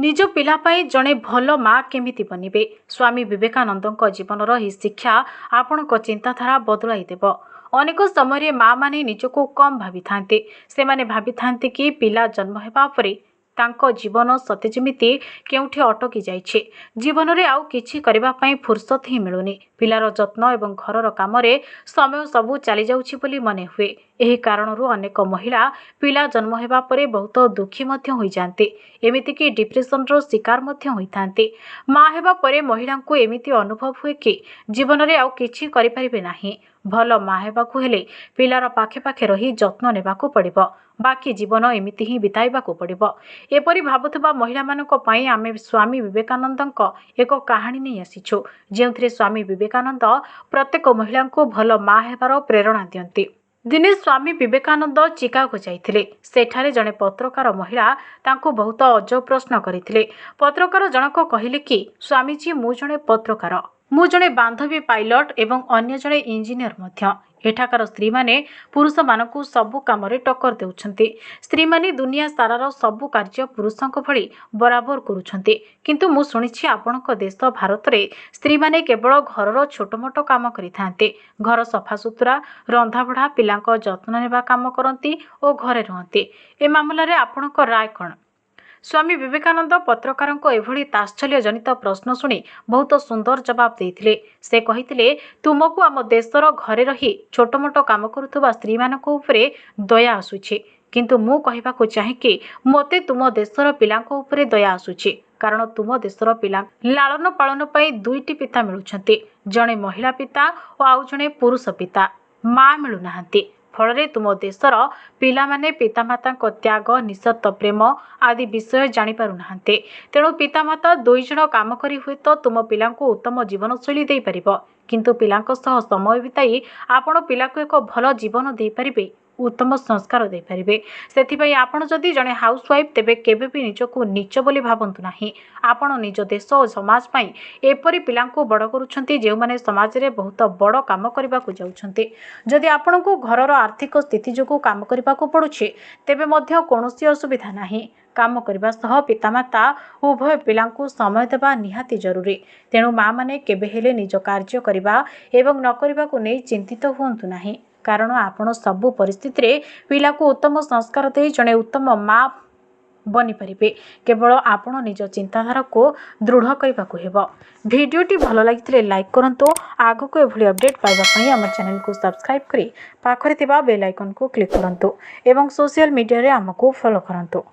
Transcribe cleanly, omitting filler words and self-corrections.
निज पिला पाई जड़े भल माँ केमिति बनिबे स्वामी विवेकानंद जीवनर ही शिक्षा आपण चिंताधारा बदलाई देव। अनेक समय माँ माने निजको कम भावी थांते से माने भावी थांते कि पिला जन्म हेबा परे तांको जीवन सते जेमिति केउठी अटकी जाइछे। जीवन रे आउ किछि करिबा पई फुर्सत ही मिलुनी। पिलार जत्न एवं घरर कामरे समय सबु चली जाउछि बोली मने हुए। एही कारणरू अनेक महिला पिला जन्म हेबा परे बहुत दुखी मध्य होई जांते, एमिति कि डिप्रेशन रो शिकार मध्य होई थांते। मां हेबा परे महिला को एमिति अनुभव हुए कि जीवन रे आउ किछि करि परिबे नाही। भल मां हेबाकु हेले पिलार पाखे पाखे रही जत्न नेबाकु पड़िबो, बाकी जीवन एमिति ही बिताइबाकु पड़िबो। एपरि भाबुथबा महिला मानक पई आमे स्वामी विवेकानंदक एक कहानी नै आसीछु, जेउथिरे स्वामी विवेकानंद प्रत्येक महिला को भल मां हेबार प्रेरणा दियंती। दिने स्वामी विवेकानंद चिकागो जाइथिले। सेठारे जणे पत्रकार महिला तांको बहुत अजब प्रश्न करिथिले। पत्रकार जनक कहिले कि स्वामीजी मु जणे पत्रकार, मु जणे बांधवी पायलट एवं अन्य जणे इंजीनियर मध्य। एठाकार स्त्री माने पुरुष मानकु सबु कामरे टक्कर देउछन्ते। स्त्री माने दुनिया सारार सबु कार्य पुरुषक भली बराबर करूछन्ते, किंतु मु सुनिछि आपणक देश भारत रे स्त्री माने केवल घरर छोट मोट काम करिथान्ते। घर सफा सुतरा, रंधा बढा, पिलांक जत्न नेबा काम करंती ओ घरे रहंते। ए मामला रे आपणक राय कोन? स्वामी विवेकानंद पत्रकारंको एभली ताश्चल्य जनित प्रश्न शुणी बहुत सुंदर जवाब देइथिले। से कहिथिले, तुमको आम देशर घरे रही छोट मोट काम करुथबा स्त्री मानक उपरे दया आसुछि, किंतु मु कहिबाकु चाहे कि मते तुम देशर पिलांको उपरे दया आसुछि, कारण तुम देशर पिला लालन पालन पई दुईटी पिता मिलुछन्ते, जणे महिला पिता और आउ जणे पुरुष पिता। मां मिलु नाहंती। फलरे तुम देशर पिला माने पितामाता को त्याग, निस्वार्थ प्रेम आदि विषय जानि पारु नाहंते। तेणु पितामाता दुई जण काम करी हुए तो तुम पिला को उत्तम जीवनशैली दे परिबो, किंतु पिलांक सह समय बिताई आपण पिला को एक भल जीवन दे परिबे, उत्तम संस्कार दे परिबे। सेथिपई आपण जदि जणे हाउसवाइफ तेबे केबे भी निजको नीच बोली भाबंतु नाही। आपण निज देश और समाज पई एपरि पिलांको बड़ करूछन्ती जे माने समाज रे बहुत बड़ काम करबा को जाउछन्ती। जदि आपण को घरर आर्थिक स्थिति जोगु काम करबा को पडुछे तेबे मध्य कोनोसी असुविधा नाही। काम करबा सह पितामाता उभय पिलांको समय देबा निहाती जरूरी। तेणु मां माने केबे हेले निज कार्य करबा एवं न करबा को नै चिंतित हुंतु नाही, कारण आपण सबु परिस्थिति रे पिला को उत्तम संस्कार दे जणे उत्तम मां बनी परिबे। केवल आपण निज चिंताधारा को दृढ़ करबा को हेबो। वीडियोटी भलो लागितले लाइक करंतो। आगो को एभली अपडेट पाइबा पई हमर चैनल को सब्सक्राइब करी पाखरे थिबा बेल आइकन को क्लिक करंतो एवं सोशल मीडिया रे हमको फॉलो करंतो।